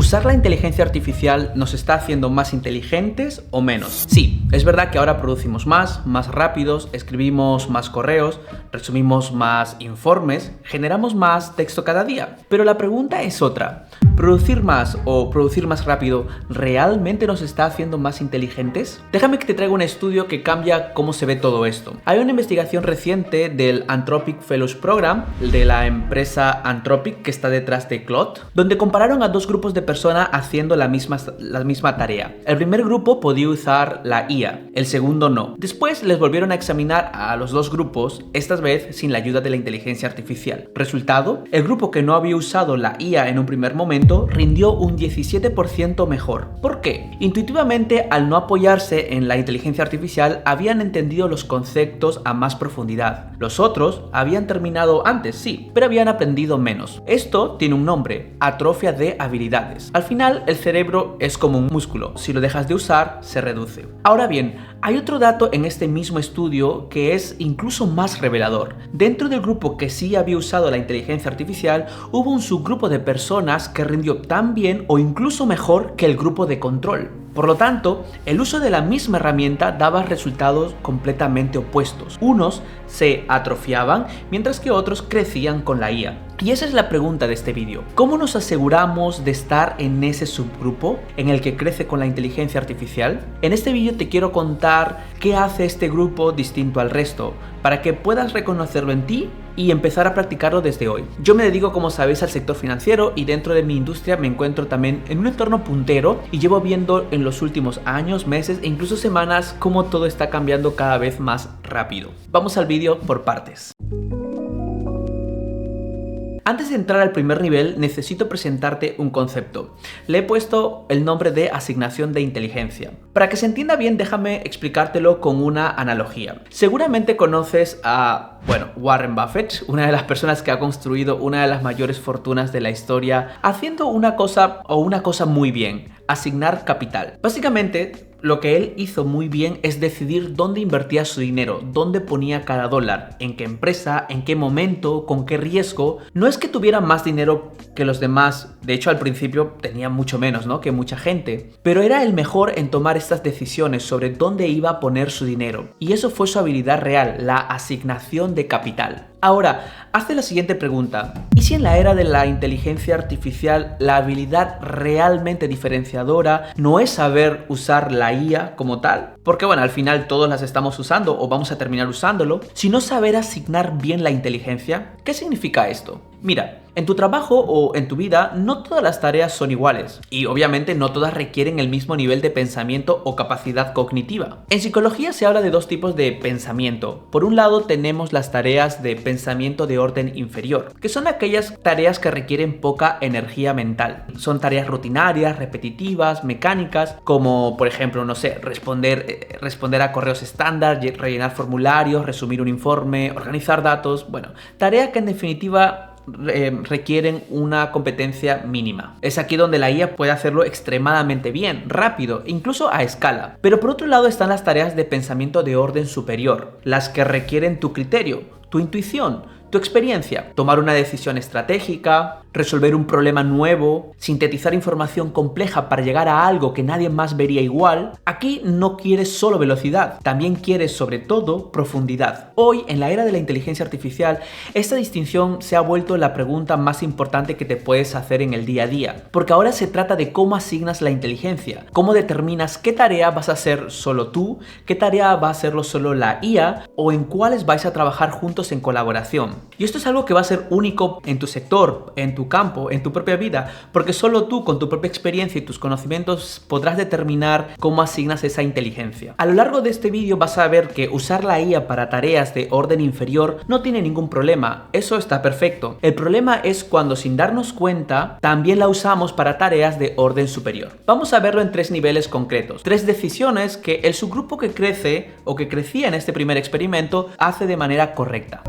¿Usar la inteligencia artificial nos está haciendo más inteligentes o menos? Sí, es verdad que ahora producimos más rápidos, escribimos más correos, resumimos más informes, generamos más texto cada día. Pero la pregunta es otra. ¿Producir más o producir más rápido realmente nos está haciendo más inteligentes? Déjame que te traiga un estudio que cambia cómo se ve todo esto. Hay una investigación reciente del Anthropic Fellows Program, de la empresa Anthropic que está detrás de Claude, donde compararon a dos grupos de personas haciendo la misma tarea. El primer grupo podía usar la IA, el segundo no. Después les volvieron a examinar a los dos grupos, esta vez sin la ayuda de la inteligencia artificial. Resultado, el grupo que no había usado la IA en un primer momento rindió un 17% mejor. ¿Por qué? Intuitivamente, al no apoyarse en la inteligencia artificial, habían entendido los conceptos a más profundidad. Los otros habían terminado antes, sí, pero habían aprendido menos. Esto tiene un nombre: atrofia de habilidades. Al final, el cerebro es como un músculo. Si lo dejas de usar, se reduce. Ahora bien, hay otro dato en este mismo estudio que es incluso más revelador. Dentro del grupo que sí había usado la inteligencia artificial, hubo un subgrupo de personas que rindió tan bien o incluso mejor que el grupo de control. Por lo tanto, el uso de la misma herramienta daba resultados completamente opuestos. Unos se atrofiaban, mientras que otros crecían con la IA. Y esa es la pregunta de este vídeo. ¿Cómo nos aseguramos de estar en ese subgrupo en el que crece con la inteligencia artificial? En este vídeo te quiero contar qué hace este grupo distinto al resto, para que puedas reconocerlo en ti y empezar a practicarlo desde hoy. Yo me dedico, como sabéis, al sector financiero y dentro de mi industria me encuentro también en un entorno puntero y llevo viendo en los últimos años, meses e incluso semanas cómo todo está cambiando cada vez más rápido. Vamos al vídeo por partes. Antes de entrar al primer nivel, necesito presentarte un concepto. Le he puesto el nombre de asignación de inteligencia. Para que se entienda bien, déjame explicártelo con una analogía. Seguramente conoces a, Warren Buffett, una de las personas que ha construido una de las mayores fortunas de la historia, haciendo una cosa muy bien: asignar capital. Básicamente, lo que él hizo muy bien es decidir dónde invertía su dinero, dónde ponía cada dólar, en qué empresa, en qué momento, con qué riesgo. No es que tuviera más dinero que los demás, de hecho al principio tenía mucho menos, ¿no?, que mucha gente, pero era el mejor en tomar estas decisiones sobre dónde iba a poner su dinero. Y eso fue su habilidad real, la asignación de capital. Ahora, hazte la siguiente pregunta: ¿y si en la era de la inteligencia artificial la habilidad realmente diferenciadora no es saber usar la IA como tal? Porque al final todos las estamos usando o vamos a terminar usándolo, sino saber asignar bien la inteligencia. ¿Qué significa esto? Mira, en tu trabajo o en tu vida no todas las tareas son iguales y obviamente no todas requieren el mismo nivel de pensamiento o capacidad cognitiva. En psicología se habla de dos tipos de pensamiento. Por un lado tenemos las tareas de pensamiento de orden inferior, que son aquellas tareas que requieren poca energía mental. Son tareas rutinarias, repetitivas, mecánicas, como por ejemplo, responder a correos estándar, rellenar formularios, resumir un informe, organizar datos, tareas que en definitiva requieren una competencia mínima. Es aquí donde la IA puede hacerlo extremadamente bien, rápido, incluso a escala. Pero por otro lado están las tareas de pensamiento de orden superior, las que requieren tu criterio, tu intuición, tu experiencia, tomar una decisión estratégica, resolver un problema nuevo, sintetizar información compleja para llegar a algo que nadie más vería igual. Aquí no quieres solo velocidad, también quieres sobre todo profundidad. Hoy, en la era de la inteligencia artificial, esta distinción se ha vuelto la pregunta más importante que te puedes hacer en el día a día, porque ahora se trata de cómo asignas la inteligencia, cómo determinas qué tarea vas a hacer solo tú, qué tarea va a hacerlo solo la IA o en cuáles vais a trabajar juntos en colaboración. Y esto es algo que va a ser único en tu sector, en tu campo, en tu propia vida, porque solo tú, con tu propia experiencia y tus conocimientos, podrás determinar cómo asignas esa inteligencia. A lo largo de este vídeo vas a ver que usar la IA para tareas de orden inferior no tiene ningún problema, eso está perfecto. El problema es cuando, sin darnos cuenta, también la usamos para tareas de orden superior. Vamos a verlo en tres niveles concretos, tres decisiones que el subgrupo que crece o que crecía en este primer experimento hace de manera correcta.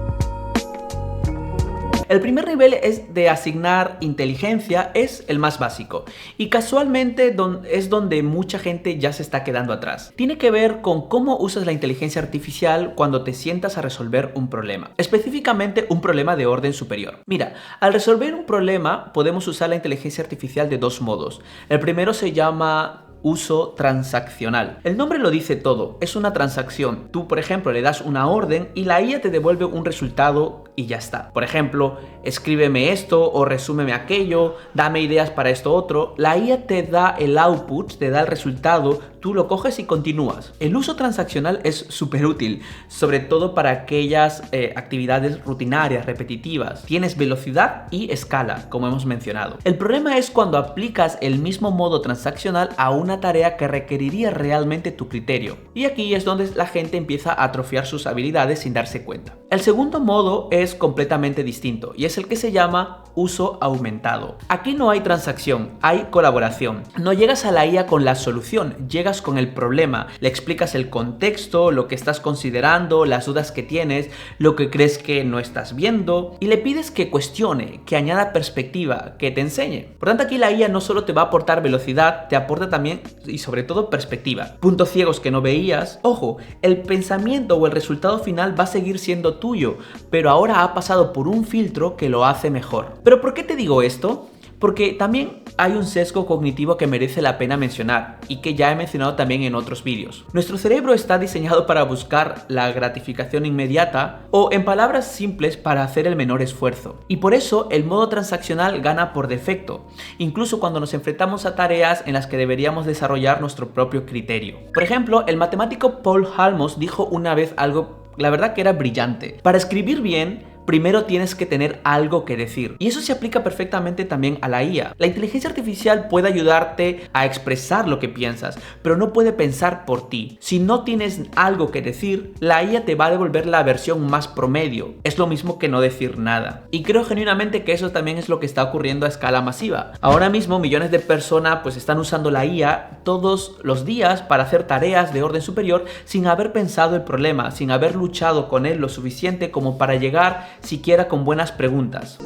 El primer nivel es de asignar inteligencia, es el más básico y casualmente es donde mucha gente ya se está quedando atrás. Tiene que ver con cómo usas la inteligencia artificial cuando te sientas a resolver un problema, específicamente un problema de orden superior. Mira, al resolver un problema podemos usar la inteligencia artificial de dos modos. El primero se llama uso transaccional. El nombre lo dice todo, es una transacción. Tú, por ejemplo, le das una orden y la IA te devuelve un resultado y ya está. Por ejemplo, escríbeme esto o resúmeme aquello, dame ideas para esto otro. La IA te da el output, te da el resultado, tú lo coges y continúas. El uso transaccional es súper útil, sobre todo para aquellas actividades rutinarias, repetitivas. Tienes velocidad y escala, como hemos mencionado. El problema es cuando aplicas el mismo modo transaccional a una tarea que requeriría realmente tu criterio. Y aquí es donde la gente empieza a atrofiar sus habilidades sin darse cuenta. El segundo modo es completamente distinto y es el que se llama uso aumentado. Aquí no hay transacción, hay colaboración. No llegas a la IA con la solución, llegas con el problema, le explicas el contexto, lo que estás considerando, las dudas que tienes, lo que crees que no estás viendo y le pides que cuestione, que añada perspectiva, que te enseñe. Por tanto, aquí la IA no solo te va a aportar velocidad, te aporta también y sobre todo perspectiva. Puntos ciegos que no veías. Ojo, el pensamiento o el resultado final va a seguir siendo tuyo, pero ahora ha pasado por un filtro que lo hace mejor. ¿Pero por qué te digo esto? Porque también hay un sesgo cognitivo que merece la pena mencionar y que ya he mencionado también en otros vídeos. Nuestro cerebro está diseñado para buscar la gratificación inmediata o, en palabras simples, para hacer el menor esfuerzo. Y por eso el modo transaccional gana por defecto, incluso cuando nos enfrentamos a tareas en las que deberíamos desarrollar nuestro propio criterio. Por ejemplo, el matemático Paul Halmos dijo una vez algo, la verdad que era brillante. Para escribir bien, primero tienes que tener algo que decir. Y eso se aplica perfectamente también a la IA. La inteligencia artificial puede ayudarte a expresar lo que piensas, pero no puede pensar por ti. Si no tienes algo que decir, la IA te va a devolver la versión más promedio. Es lo mismo que no decir nada. Y creo genuinamente que eso también es lo que está ocurriendo a escala masiva. Ahora mismo millones de personas pues están usando la IA todos los días para hacer tareas de orden superior sin haber pensado el problema, sin haber luchado con él lo suficiente como para llegar siquiera con buenas preguntas.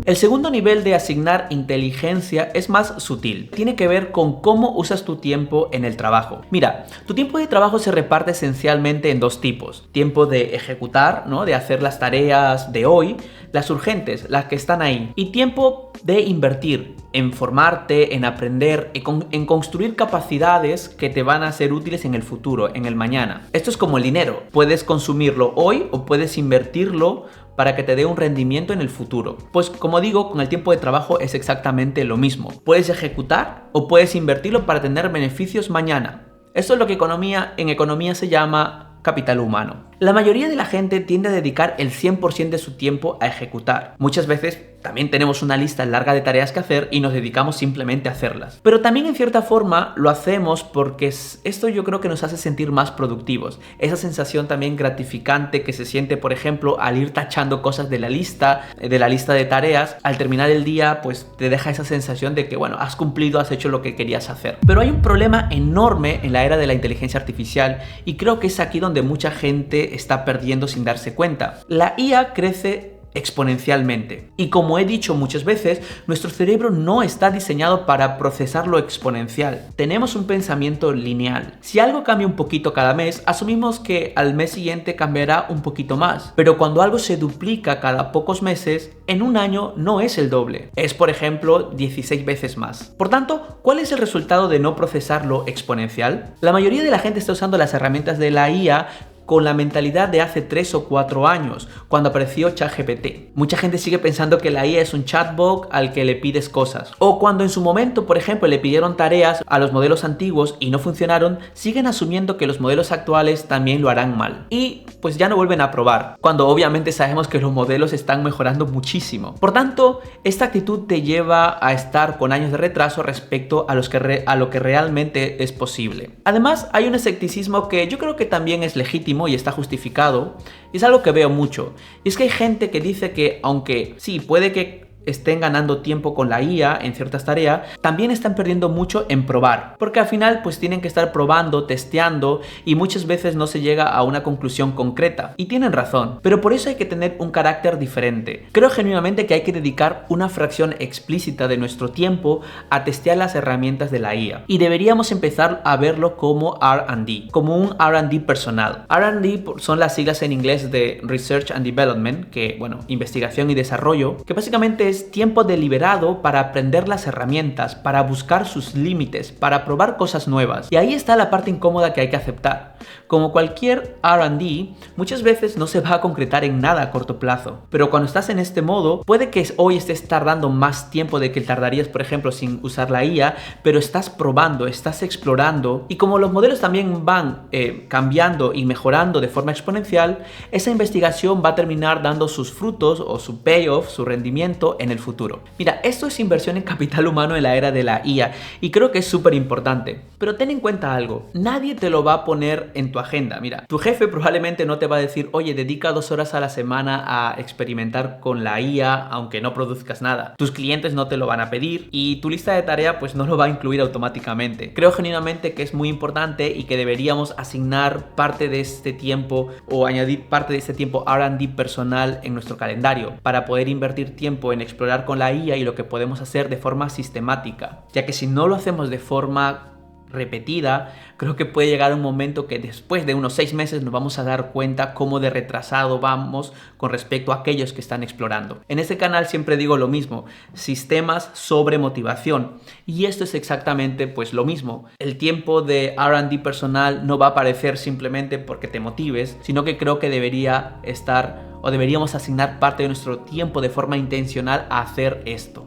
El segundo nivel de asignar inteligencia es más sutil. Tiene que ver con cómo usas tu tiempo en el trabajo. Mira, tu tiempo de trabajo se reparte esencialmente en dos tipos. Tiempo de ejecutar, ¿no? De hacer las tareas de hoy, las urgentes, las que están ahí. Y tiempo de invertir, en formarte, en aprender, en construir capacidades que te van a ser útiles en el futuro, en el mañana. Esto es como el dinero. Puedes consumirlo hoy o puedes invertirlo para que te dé un rendimiento en el futuro. Pues como digo, con el tiempo de trabajo es exactamente lo mismo. Puedes ejecutar o puedes invertirlo para tener beneficios mañana. Esto es lo que en economía se llama capital humano. La mayoría de la gente tiende a dedicar el 100% de su tiempo a ejecutar. Muchas veces también tenemos una lista larga de tareas que hacer y nos dedicamos simplemente a hacerlas. Pero también en cierta forma lo hacemos porque esto yo creo que nos hace sentir más productivos. Esa sensación también gratificante que se siente, por ejemplo, al ir tachando cosas de la lista de tareas, al terminar el día, pues te deja esa sensación de que, bueno, has cumplido, has hecho lo que querías hacer. Pero hay un problema enorme en la era de la inteligencia artificial y creo que es aquí donde mucha gente está perdiendo sin darse cuenta. La IA crece exponencialmente. Y como he dicho muchas veces, nuestro cerebro no está diseñado para procesar lo exponencial. Tenemos un pensamiento lineal. Si algo cambia un poquito cada mes, asumimos que al mes siguiente cambiará un poquito más. Pero cuando algo se duplica cada pocos meses, en un año no es el doble. Es, por ejemplo, 16 veces más. Por tanto, ¿cuál es el resultado de no procesar lo exponencial? La mayoría de la gente está usando las herramientas de la IA con la mentalidad de hace 3 o 4 años, cuando apareció ChatGPT. Mucha gente sigue pensando que la IA es un chatbot al que le pides cosas. O cuando en su momento, por ejemplo, le pidieron tareas a los modelos antiguos y no funcionaron, siguen asumiendo que los modelos actuales también lo harán mal. Y pues ya no vuelven a probar, cuando obviamente sabemos que los modelos están mejorando muchísimo. Por tanto, esta actitud te lleva a estar con años de retraso respecto a lo que realmente es posible. Además, hay un escepticismo que yo creo que también es legítimo y está justificado, y es algo que veo mucho, y es que hay gente que dice que aunque sí, puede que estén ganando tiempo con la IA en ciertas tareas, también están perdiendo mucho en probar, porque al final pues tienen que estar probando, testeando y muchas veces no se llega a una conclusión concreta. Y tienen razón, pero por eso hay que tener un carácter diferente. Creo genuinamente que hay que dedicar una fracción explícita de nuestro tiempo a testear las herramientas de la IA. Y deberíamos empezar a verlo como R&D, como un R&D personal. R&D son las siglas en inglés de Research and Development, que bueno, investigación y desarrollo, que básicamente es tiempo deliberado para aprender las herramientas, para buscar sus límites, para probar cosas nuevas. Y ahí está la parte incómoda que hay que aceptar. Como cualquier R&D, muchas veces no se va a concretar en nada a corto plazo, pero cuando estás en este modo, puede que hoy estés tardando más tiempo de que tardarías, por ejemplo, sin usar la IA, pero estás probando, estás explorando, y como los modelos también van cambiando y mejorando de forma exponencial, esa investigación va a terminar dando sus frutos o su payoff, su rendimiento en el futuro. Mira, esto es inversión en capital humano en la era de la IA y creo que es súper importante, pero ten en cuenta algo, nadie te lo va a poner en tu agenda. Mira, tu jefe probablemente no te va a decir, oye, dedica 2 horas a la semana a experimentar con la IA aunque no produzcas nada. Tus clientes no te lo van a pedir y tu lista de tarea pues no lo va a incluir automáticamente. Creo genuinamente que es muy importante y que deberíamos asignar parte de este tiempo o añadir parte de este tiempo R&D personal en nuestro calendario para poder invertir tiempo en explorar con la IA y lo que podemos hacer de forma sistemática, ya que si no lo hacemos de forma repetida, creo que puede llegar un momento que después de unos 6 meses nos vamos a dar cuenta cómo de retrasado vamos con respecto a aquellos que están explorando. En este canal siempre digo lo mismo, sistemas sobre motivación, y esto es exactamente pues lo mismo. El tiempo de R&D personal no va a aparecer simplemente porque te motives, sino que creo que debería estar o deberíamos asignar parte de nuestro tiempo de forma intencional a hacer esto.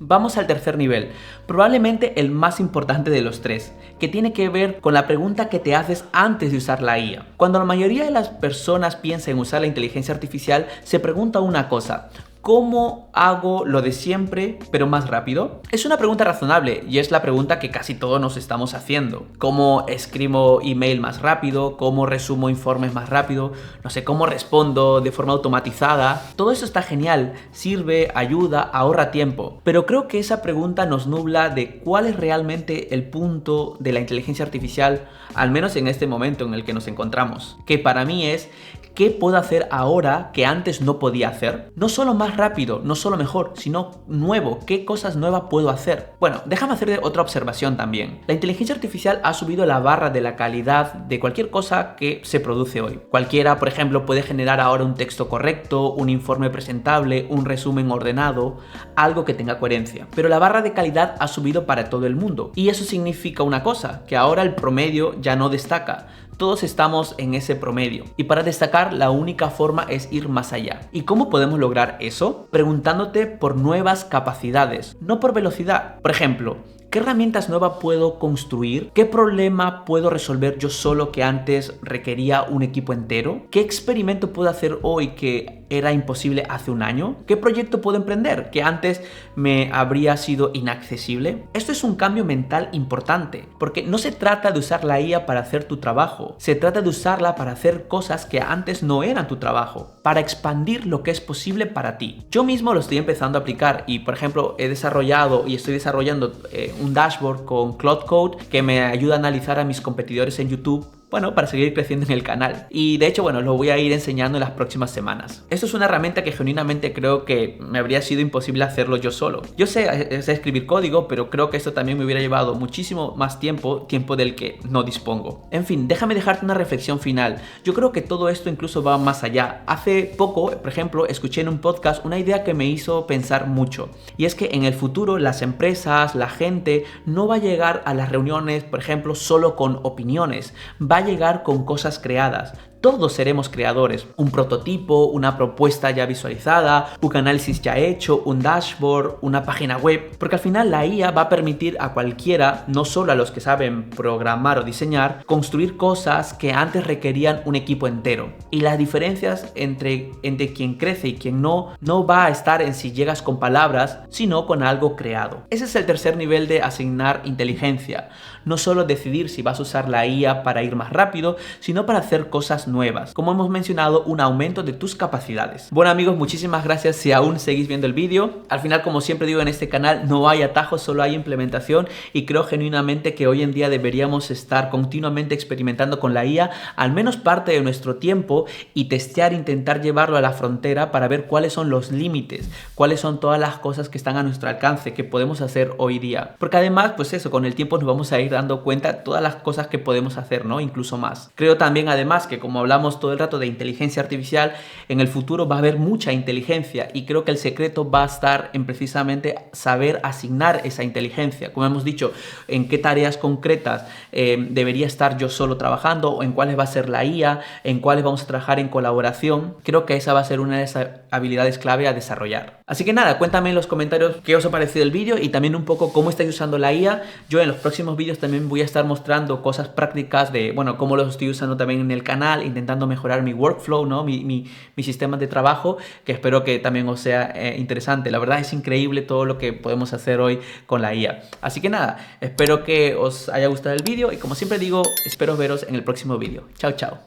Vamos al tercer nivel, probablemente el más importante de los tres, que tiene que ver con la pregunta que te haces antes de usar la IA. Cuando la mayoría de las personas piensa en usar la inteligencia artificial, se pregunta una cosa: ¿cómo hago lo de siempre, pero más rápido? Es una pregunta razonable y es la pregunta que casi todos nos estamos haciendo. ¿Cómo escribo email más rápido? ¿Cómo resumo informes más rápido? No sé, ¿cómo respondo de forma automatizada? Todo eso está genial, sirve, ayuda, ahorra tiempo. Pero creo que esa pregunta nos nubla de cuál es realmente el punto de la inteligencia artificial, al menos en este momento en el que nos encontramos. Que para mí es: ¿qué puedo hacer ahora que antes no podía hacer? No solo más rápido, no solo mejor, sino nuevo. ¿Qué cosas nuevas puedo hacer? Bueno, déjame hacer otra observación también. La inteligencia artificial ha subido la barra de la calidad de cualquier cosa que se produce hoy. Cualquiera, por ejemplo, puede generar ahora un texto correcto, un informe presentable, un resumen ordenado, algo que tenga coherencia. Pero la barra de calidad ha subido para todo el mundo. Y eso significa una cosa, que ahora el promedio ya no destaca. Todos estamos en ese promedio y para destacar la única forma es ir más allá. ¿Y cómo podemos lograr eso? Preguntándote por nuevas capacidades, no por velocidad. Por ejemplo, ¿qué herramientas nuevas puedo construir? ¿Qué problema puedo resolver yo solo que antes requería un equipo entero? ¿Qué experimento puedo hacer hoy que era imposible hace un año? ¿Qué proyecto puedo emprender que antes me habría sido inaccesible? Esto es un cambio mental importante, porque no se trata de usar la IA para hacer tu trabajo, se trata de usarla para hacer cosas que antes no eran tu trabajo, para expandir lo que es posible para ti. Yo mismo lo estoy empezando a aplicar y, por ejemplo, he desarrollado y estoy desarrollando un dashboard con Claude Code que me ayuda a analizar a mis competidores en YouTube, bueno, para seguir creciendo en el canal. Y de hecho, bueno, lo voy a ir enseñando en las próximas semanas. Esto es una herramienta que genuinamente creo que me habría sido imposible hacerlo yo solo. Yo sé escribir código, pero creo que esto también me hubiera llevado muchísimo más tiempo del que no dispongo. En fin, déjame dejarte una reflexión final. Yo creo que todo esto incluso va más allá. Hace poco, por ejemplo, escuché en un podcast una idea que me hizo pensar mucho. Y es que en el futuro las empresas, la gente, no va a llegar a las reuniones, por ejemplo, solo con opiniones. Va a llegar con cosas creadas. Todos seremos creadores, un prototipo, una propuesta ya visualizada, un análisis ya hecho, un dashboard, una página web, porque al final la IA va a permitir a cualquiera, no solo a los que saben programar o diseñar, construir cosas que antes requerían un equipo entero. Y las diferencias entre quien crece y quien no va a estar en si llegas con palabras, sino con algo creado. Ese es el tercer nivel de asignar inteligencia. No solo decidir si vas a usar la IA para ir más rápido, sino para hacer cosas nuevas. Como hemos mencionado, un aumento de tus capacidades. Bueno amigos, muchísimas gracias si aún seguís viendo el vídeo. Al final, como siempre digo en este canal, no hay atajos, solo hay implementación, y creo genuinamente que hoy en día deberíamos estar continuamente experimentando con la IA, al menos parte de nuestro tiempo, y testear, intentar llevarlo a la frontera para ver cuáles son los límites, cuáles son todas las cosas que están a nuestro alcance, que podemos hacer hoy día. Porque además, pues eso, con el tiempo nos vamos a ir dando cuenta de todas las cosas que podemos hacer, ¿no? Incluso más. Creo también además que, como hablamos todo el rato de inteligencia artificial, en el futuro va a haber mucha inteligencia, y creo que el secreto va a estar en precisamente saber asignar esa inteligencia. Como hemos dicho, en qué tareas concretas debería estar yo solo trabajando, o en cuáles va a ser la IA, en cuáles vamos a trabajar en colaboración. Creo que esa va a ser una de esas habilidades clave a desarrollar. Así que nada, cuéntame en los comentarios qué os ha parecido el vídeo y también un poco cómo estáis usando la IA. Yo en los próximos vídeos también voy a estar mostrando cosas prácticas de, bueno, cómo los estoy usando también en el canal, intentando mejorar mi workflow, ¿no? Mi sistema de trabajo, que espero que también os sea interesante. La verdad es increíble todo lo que podemos hacer hoy con la IA. Así que nada, espero que os haya gustado el vídeo y, como siempre digo, espero veros en el próximo vídeo. Chao, chao.